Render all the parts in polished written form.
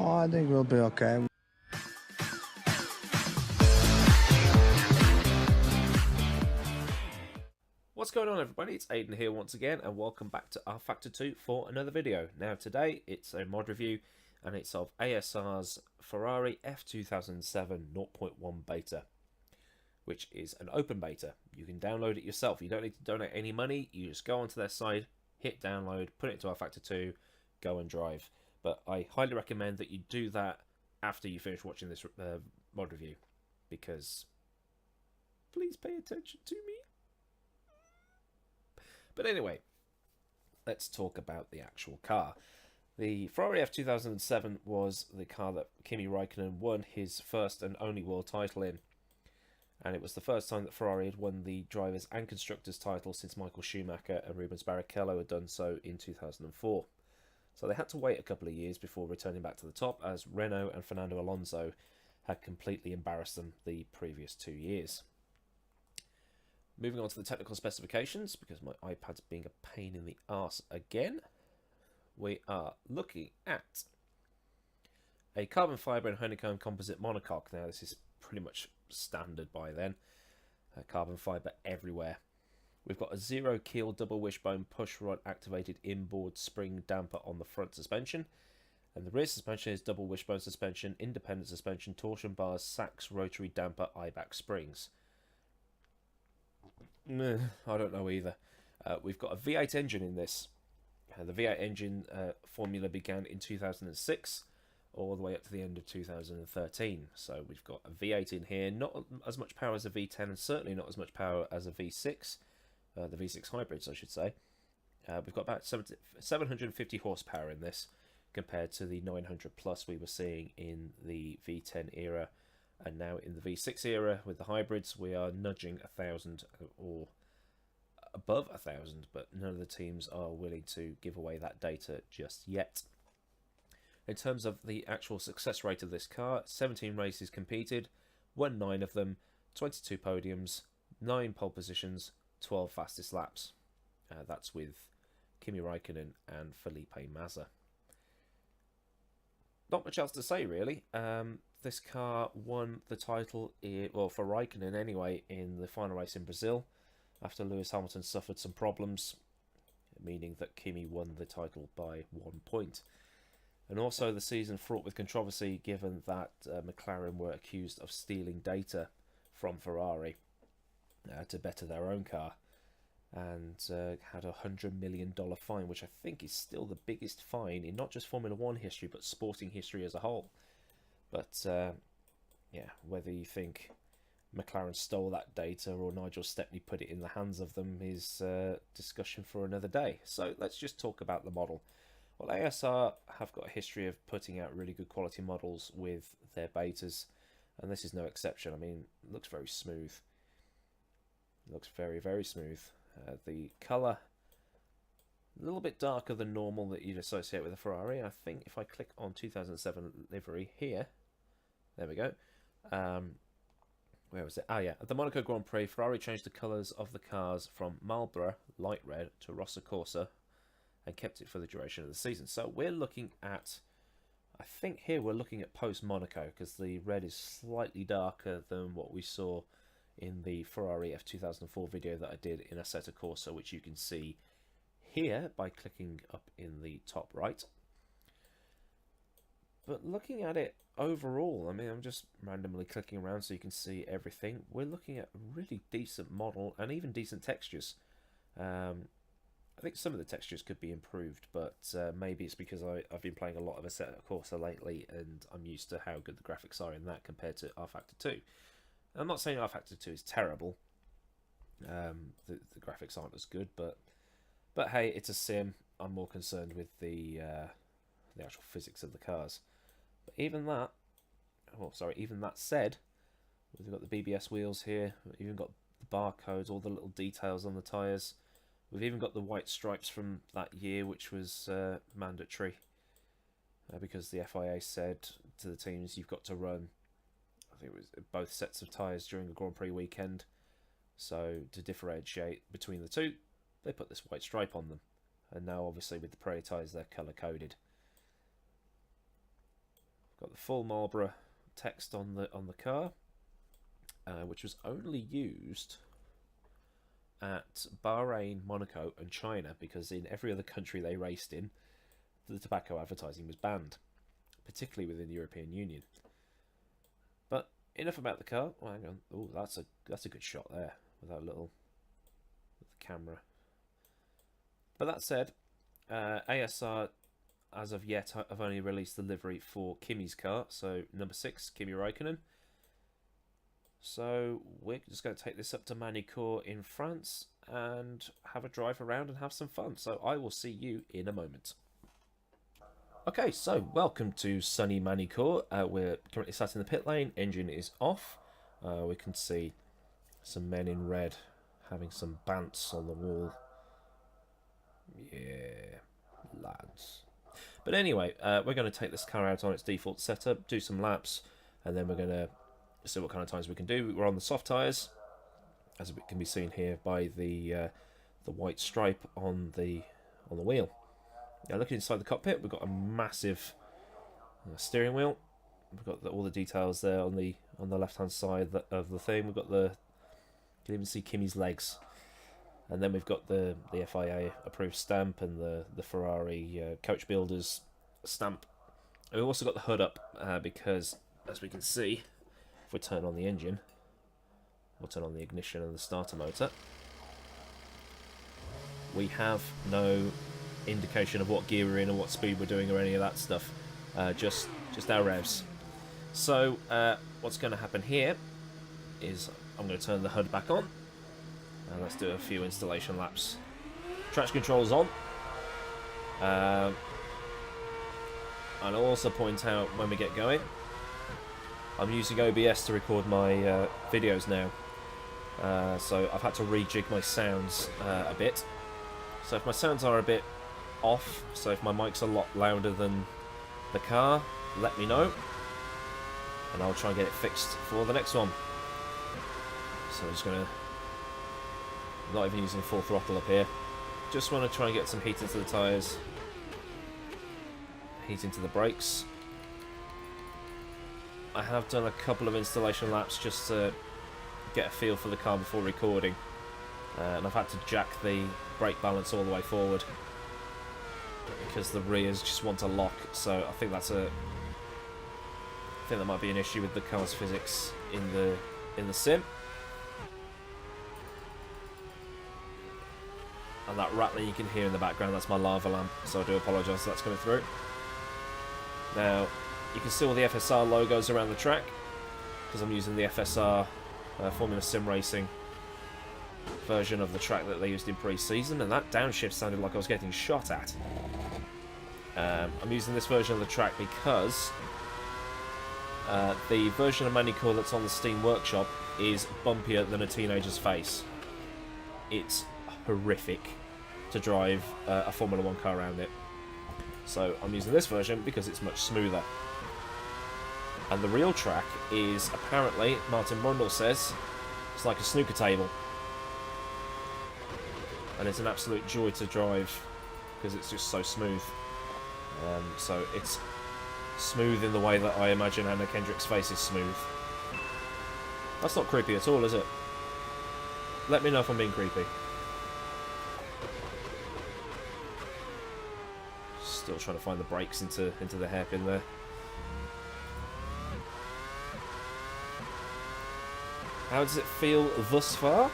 Oh, I think we'll be okay. What's going on, everybody? It's Aiden here once again, and welcome back to Rfactor 2 for another video. Now today it's a mod review, and it's of ASR's Ferrari F2007 0.1 beta, which is an open beta. You can download it yourself. You don't need to donate any money. You just go onto their site, hit download, put it into Rfactor 2, go and drive. But I highly recommend that you do that after you finish watching this mod review, because please pay attention to me. But anyway, let's talk about the actual car. The Ferrari F2007 was the car that Kimi Raikkonen won his first and only world title in. And it was the first time that Ferrari had won the drivers and constructors title since Michael Schumacher and Rubens Barrichello had done so in 2004. So they had to wait a couple of years before returning back to the top, as Renault and Fernando Alonso had completely embarrassed them the previous 2 years. Moving on to the technical specifications, because my iPad's being a pain in the arse again, we are looking at a carbon fibre and honeycomb composite monocoque. Now this is pretty much standard by then. Carbon fibre everywhere. We've got a zero keel double wishbone pushrod activated inboard spring damper on the front suspension. And the rear suspension is double wishbone suspension, independent suspension, torsion bars, Sachs rotary damper, IBAC springs. I don't know either. We've got a V8 engine in this. The V8 engine formula began in 2006 all the way up to the end of 2013. So we've got a V8 in here, not as much power as a V10 and certainly not as much power as a V6, the V6 hybrids I should say. We've got about 750 horsepower in this compared to the 900 plus we were seeing in the V10 era. And now in the V6 era with the hybrids, we are nudging 1,000 or above 1,000, but none of the teams are willing to give away that data just yet. In terms of the actual success rate of this car, 17 races competed, won 9 of them, 22 podiums, 9 pole positions, 12 fastest laps. That's with Kimi Raikkonen and Felipe Massa. Not much else to say really. This car won the title, for Raikkonen anyway, in the final race in Brazil, after Lewis Hamilton suffered some problems, meaning that Kimi won the title by 1 point. And also the season fraught with controversy, given that McLaren were accused of stealing data from Ferrari to better their own car, and had a $100 million fine, which I think is still the biggest fine in not just Formula 1 history, but sporting history as a whole. But, yeah, whether you think McLaren stole that data or Nigel Stepney put it in the hands of them is discussion for another day. So let's just talk about the model. Well, ASR have got a history of putting out really good quality models with their betas, and this is no exception. I mean, it looks very smooth. It looks very, very smooth. The colour, a little bit darker than normal that you'd associate with a Ferrari. I think if I click on 2007 livery here, there we go. Where was it? Ah, yeah. At the Monaco Grand Prix, Ferrari changed the colours of the cars from Marlboro light red to Rossa Corsa and kept it for the duration of the season. So we're looking at, I think here we're looking at post-Monaco, because the red is slightly darker than what we saw in the Ferrari F2004 video that I did in Assetto Corsa, which you can see here by clicking up in the top right. But looking at it overall, I mean, I'm just randomly clicking around so you can see everything. We're looking at a really decent model and even decent textures. I think some of the textures could be improved, but maybe it's because I've been playing a lot of Assetto Corsa lately and I'm used to how good the graphics are in that compared to Rfactor 2. I'm not saying Rfactor 2 is terrible. The graphics aren't as good, but hey, it's a sim. I'm more concerned with the actual physics of the cars. But even that, even that said, we've got the BBS wheels here. We've even got the barcodes, all the little details on the tyres. We've even got the white stripes from that year, which was mandatory because the FIA said to the teams, you've got to run, I think it was both sets of tyres during the Grand Prix weekend. So to differentiate between the two, they put this white stripe on them. And now obviously with the Pirelli tyres, they're colour coded. Got the full Marlboro text on the car, which was only used at Bahrain, Monaco, and China, because in every other country they raced in, the tobacco advertising was banned, particularly within the European Union. But enough about the car. Oh, hang on. Oh, that's a good shot there with that little with the camera. But that said, ASR as of yet have only released the livery for Kimi's car, so number 6, Kimi Räikkönen. So we're just going to take this up to Magny Cours in France and have a drive around and have some fun. So I will see you in a moment. Okay, so welcome to sunny Magny Cours. We're currently sat in the pit lane. Engine is off. We can see some men in red having some bants on the wall. Yeah, lads. But anyway, we're going to take this car out on its default setup, do some laps, and then we're going to see what kind of times we can do. We're on the soft tyres, as it can be seen here by the white stripe on the wheel. Now, looking inside the cockpit, we've got a massive steering wheel. We've got all the details there on the left-hand side of the thing. We've got you can even see Kimi's legs, and then we've got the FIA approved stamp and the Ferrari coach builders stamp. And we've also got the hood up because, as we can see, if we turn on the engine, we'll turn on the ignition and the starter motor, we have no indication of what gear we're in or what speed we're doing or any of that stuff, just our revs. So what's going to happen here is I'm going to turn the hood back on and let's do a few installation laps. Traction control's on. And I'll also point out when we get going, I'm using OBS to record my videos now, so I've had to rejig my sounds a bit. So if my sounds are a bit off, so if my mic's a lot louder than the car, let me know, and I'll try and get it fixed for the next one. So I'm just going to, not even using full throttle up here, just want to try and get some heat into the tyres, heat into the brakes. I have done a couple of installation laps just to get a feel for the car before recording, and I've had to jack the brake balance all the way forward because the rears just want to lock. So I think that might be an issue with the car's physics in the sim. And that rattling you can hear in the background, that's my lava lamp, so I do apologise that's coming through. Now, you can see all the FSR logos around the track, because I'm using the FSR Formula Sim Racing version of the track that they used in pre-season, and that downshift sounded like I was getting shot at. I'm using this version of the track because the version of Magny Cours that's on the Steam Workshop is bumpier than a teenager's face. It's horrific to drive a Formula 1 car around it. So I'm using this version because it's much smoother. And the real track is, apparently, Martin Brundle says, it's like a snooker table. And it's an absolute joy to drive because it's just so smooth. So it's smooth in the way that I imagine Anna Kendrick's face is smooth. That's not creepy at all, is it? Let me know if I'm being creepy. Still trying to find the brakes into the hairpin there. How does it feel thus far?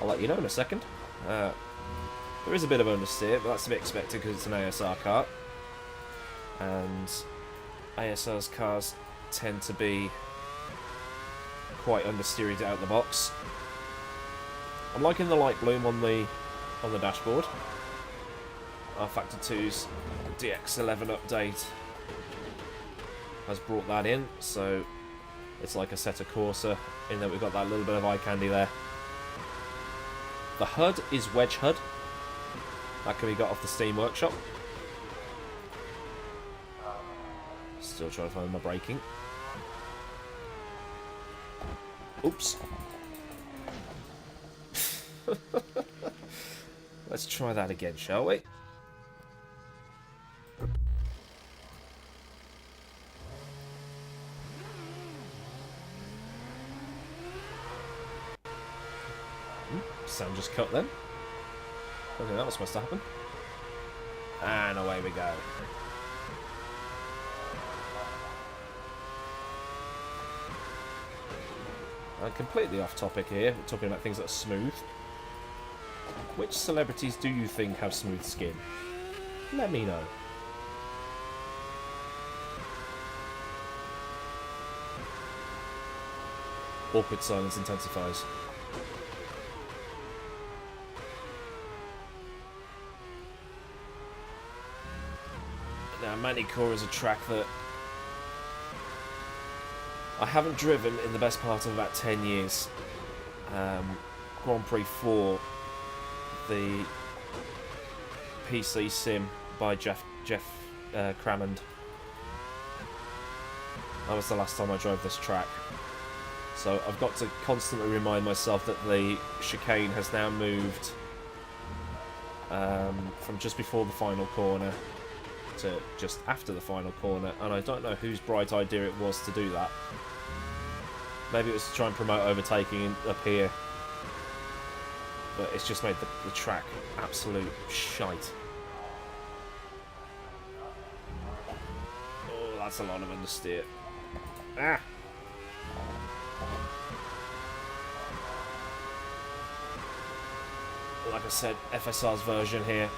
I'll let you know in a second. There is a bit of understeer, but that's to be expected because it's an ASR car. And ASR's cars tend to be quite understeered out of the box. I'm liking the light bloom on the dashboard. Rfactor 2's DX11 update has brought that in, so it's like a Assetto Corsa in that we've got that little bit of eye candy there. The HUD is wedge HUD. That can be got off the Steam Workshop. Still trying to find my braking. Oops. Let's try that again, shall we? Sound just cut then. I don't think that was supposed to happen. And away we go. And completely off topic here, we're talking about things that are smooth. Which celebrities do you think have smooth skin? Let me know. Awkward silence intensifies. Now, Magny Cours is a track that I haven't driven in the best part of about 10 years. Grand Prix 4, the PC sim by Jeff Crammond. That was the last time I drove this track. So I've got to constantly remind myself that the chicane has now moved from just before the final corner to just after the final corner, and I don't know whose bright idea it was to do that. Maybe it was to try and promote overtaking up here, but it's just made the track absolute shite. Oh, that's a lot of understeer. Ah! Like I said, FSR's version here,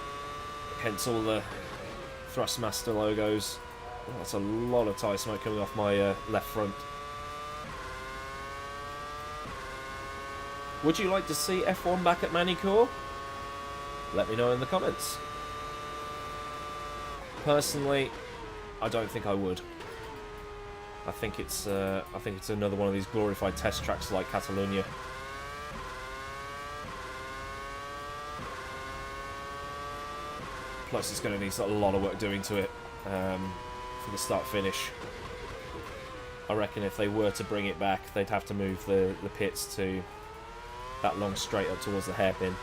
hence all the Thrustmaster logos. Oh, that's a lot of tyre smoke coming off my left front. Would you like to see F1 back at Magny Cours? Let me know in the comments. Personally, I don't think I would. I think it's another one of these glorified test tracks like Catalonia. Plus, it's going to need a lot of work doing to it for the start-finish. I reckon if they were to bring it back, they'd have to move the pits to that long straight up towards the hairpin.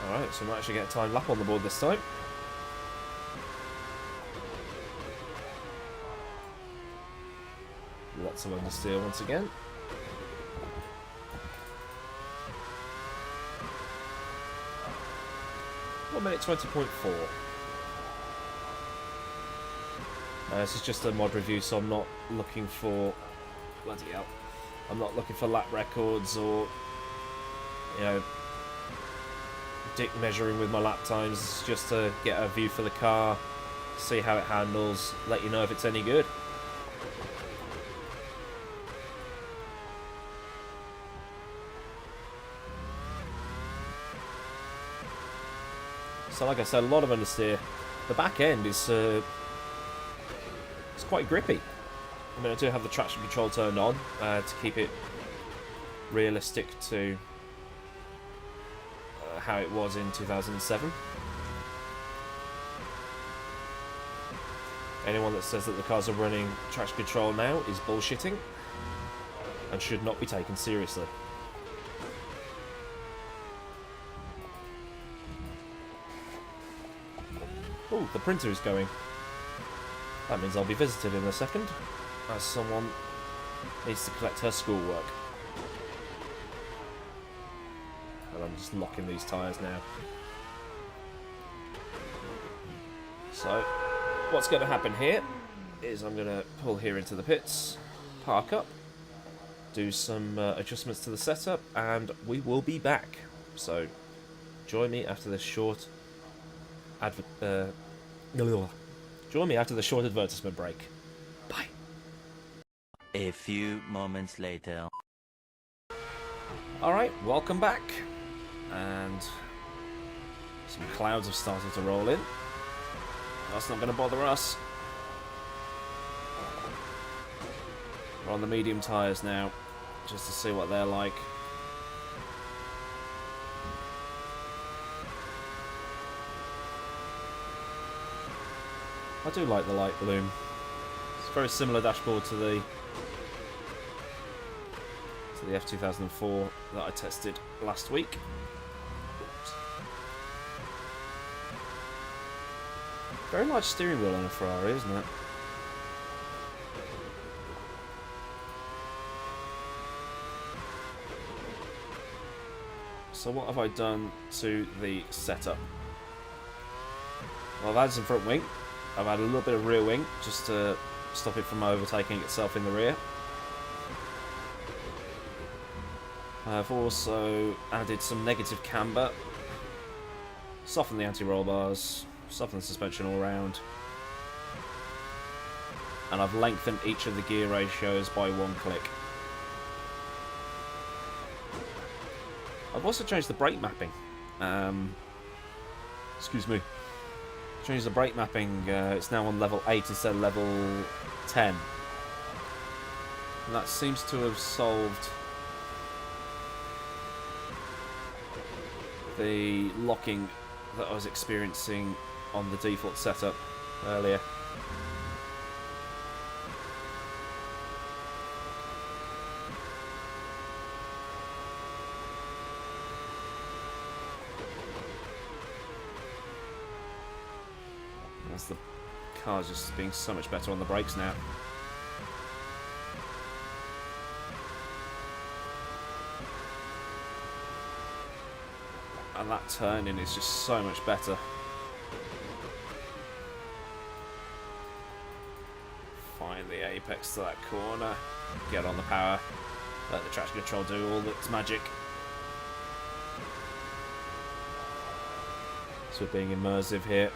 Alright, so we might actually get a time lap on the board this time. Lots of understeer once again. Minute 20.4. This is just a mod review, so I'm not looking for bloody hell. I'm not looking for lap records or, you know, dick measuring with my lap times. It's just to get a view for the car, see how it handles, let you know if it's any good. So like I said, a lot of understeer. The back end is it's quite grippy. I mean, I do have the traction control turned on to keep it realistic to how it was in 2007. Anyone that says that the cars are running traction control now is bullshitting and should not be taken seriously. Oh, the printer is going. That means I'll be visited in a second, as someone needs to collect her schoolwork. And I'm just locking these tyres now. So, what's going to happen here is I'm going to pull here into the pits, park up, do some adjustments to the setup, and we will be back. So, join me after this short join me after the short advertisement break. Bye. A few moments later. Alright, welcome back. And some clouds have started to roll in. That's not going to bother us. We're on the medium tyres now, just to see what they're like. I do like the light bloom. It's a very similar dashboard to the to the F2004 that I tested last week. Oops. Very large steering wheel on a Ferrari, isn't it? So what have I done to the setup? Well, I've added some front wing. I've added a little bit of rear wing just to stop it from overtaking itself in the rear. I've also added some negative camber, softened the anti-roll bars, softened the suspension all round, and I've lengthened each of the gear ratios by 1 click. I've also changed the brake mapping. Excuse me. Changed the brake mapping. It's now on level 8 instead of level 10. And that seems to have solved the locking that I was experiencing on the default setup earlier. As the car's just being so much better on the brakes now. And that turning is just so much better. Find the apex to that corner. Get on the power. Let the traction control do all its magic. So we're being immersive here.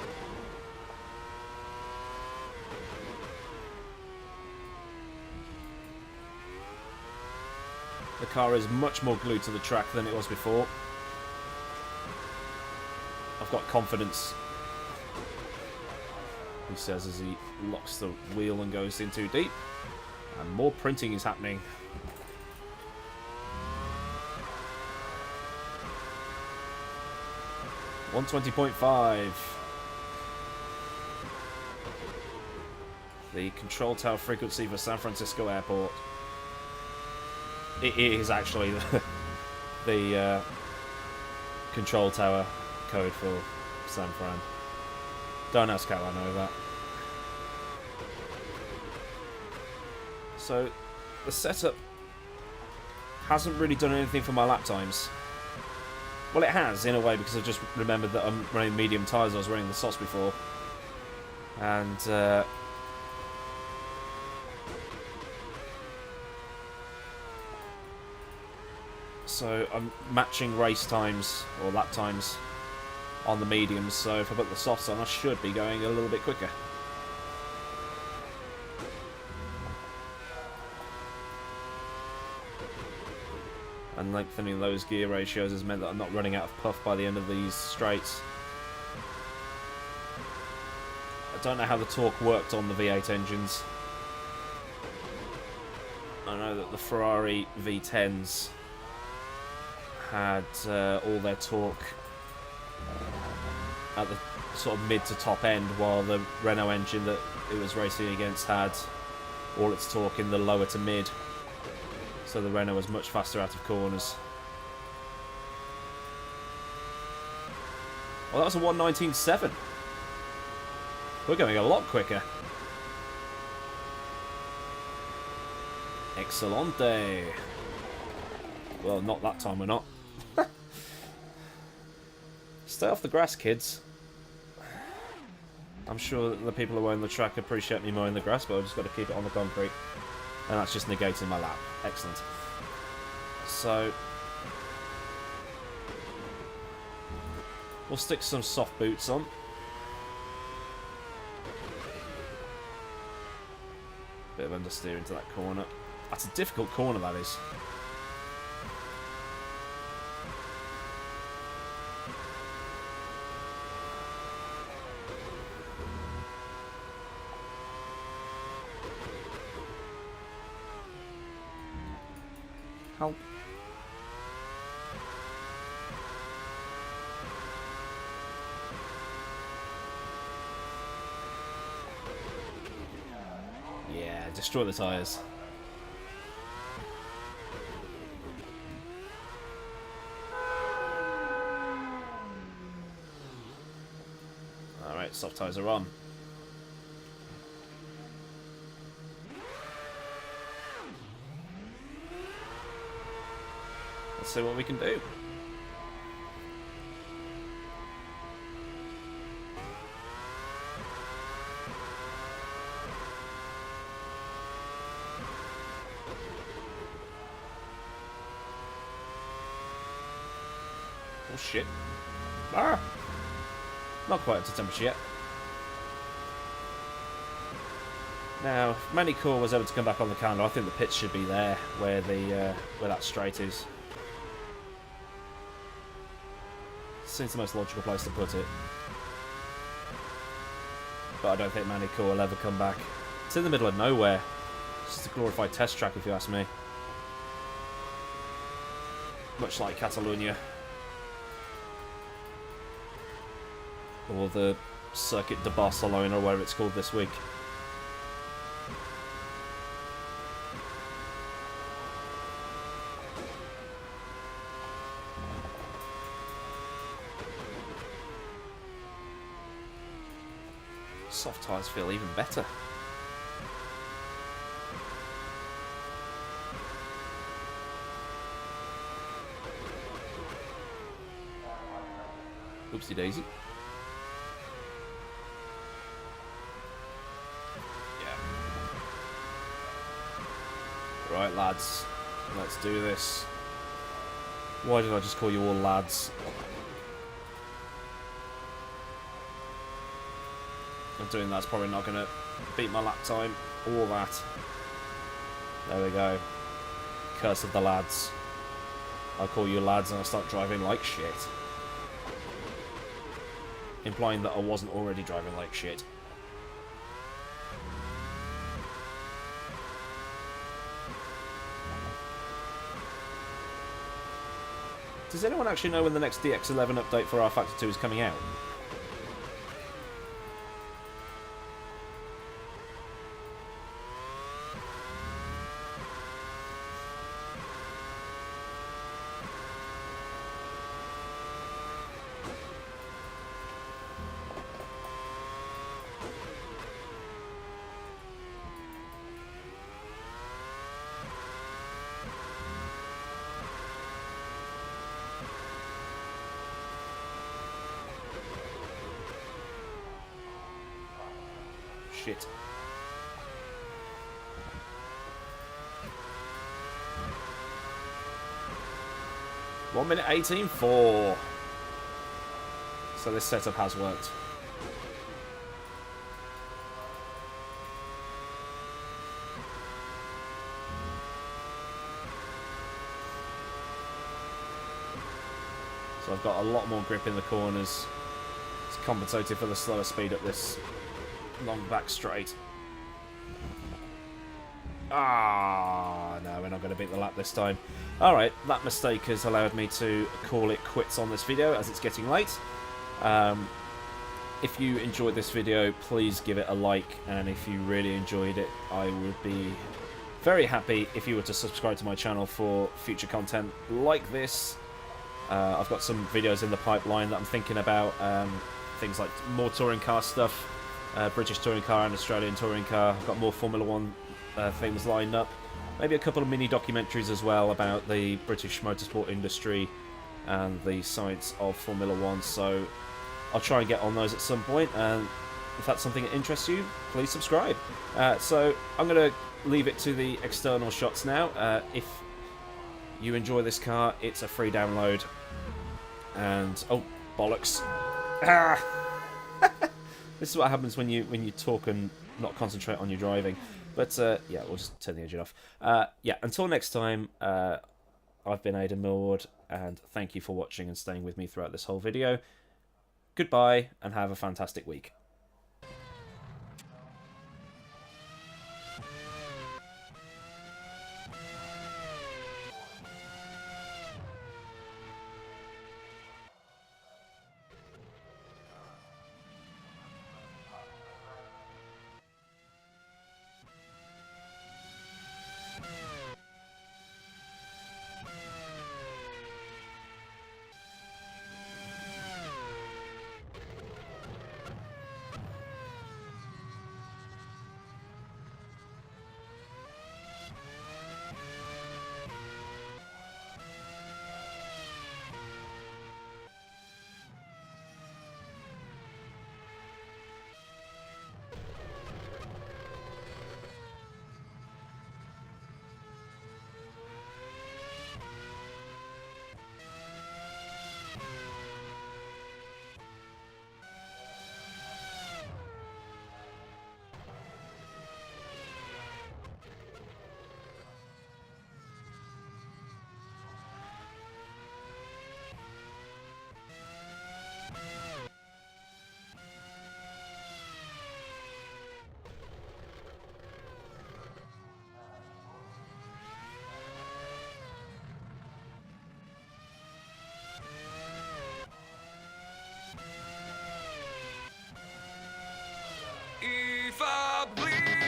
The car is much more glued to the track than it was before. I've got confidence, he says as he locks the wheel and goes in too deep. And more printing is happening. .5. The control tower frequency for San Francisco Airport. It is actually the control tower code for San Fran. Don't ask how I know that. So the setup hasn't really done anything for my lap times. Well, it has in a way, because I've just remembered that I'm running medium tyres. I was running the softs before, and so I'm matching race times or lap times on the mediums, so if I put the softs on I should be going a little bit quicker. And lengthening those gear ratios has meant that I'm not running out of puff by the end of these straights. I don't know how the torque worked on the V8 engines. I know that the Ferrari V10s had all their torque at the sort of mid to top end, while the Renault engine that it was racing against had all its torque in the lower to mid. So the Renault was much faster out of corners. Well, that was a 1:19.7. We're going a lot quicker. Excelente. Well, not that time we're not. Stay off the grass, kids. I'm sure that the people who own the track appreciate me mowing the grass, but I've just got to keep it on the concrete. And that's just negating my lap. Excellent. So we'll stick some soft boots on. Bit of understeer into that corner. That's a difficult corner, that is. Help. Yeah, destroy the tyres. Alright, soft tyres are on. Let's see what we can do. Oh shit. Ah! Not quite up to temperature yet. Now, if Magny Cours was able to come back on the calendar, I think the pits should be there, where the where that straight is. Seems the most logical place to put it. But I don't think Magny Cours will ever come back. It's in the middle of nowhere. It's just a glorified test track, if you ask me. Much like Catalonia. Or the Circuit de Barcelona, or whatever it's called this week. Soft tyres feel even better. Oopsie daisy. Right, lads, let's do this. Why did I just call you all lads? I'm doing that's probably not going to beat my lap time. All that. There we go. Curse of the lads. I call you lads and I start driving like shit. Implying that I wasn't already driving like shit. Does anyone actually know when the next DX11 update for Rfactor 2 is coming out? Shit. One minute 18.4. So this setup has worked. So I've got a lot more grip in the corners. It's compensated for the slower speed up this long back straight. Ah, no, we're not going to beat the lap this time. Alright, that mistake has allowed me to call it quits on this video as it's getting late. If you enjoyed this video, please give it a like, and if you really enjoyed it, I would be very happy if you were to subscribe to my channel for future content like this. I've got some videos in the pipeline that I'm thinking about, things like more touring car stuff. British touring car and Australian touring car. I've got more Formula 1 things lined up. Maybe a couple of mini documentaries as well about the British motorsport industry and the science of Formula 1. So I'll try and get on those at some point, and if that's something that interests you, please subscribe. So I'm going to leave it to the external shots now. If you enjoy this car, it's a free download. And oh, bollocks. Ah! This is what happens when you talk and not concentrate on your driving. But yeah, we'll just turn the engine off. Yeah, until next time, I've been Aidan Millward, and thank you for watching and staying with me throughout this whole video. Goodbye, and have a fantastic week.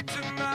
to my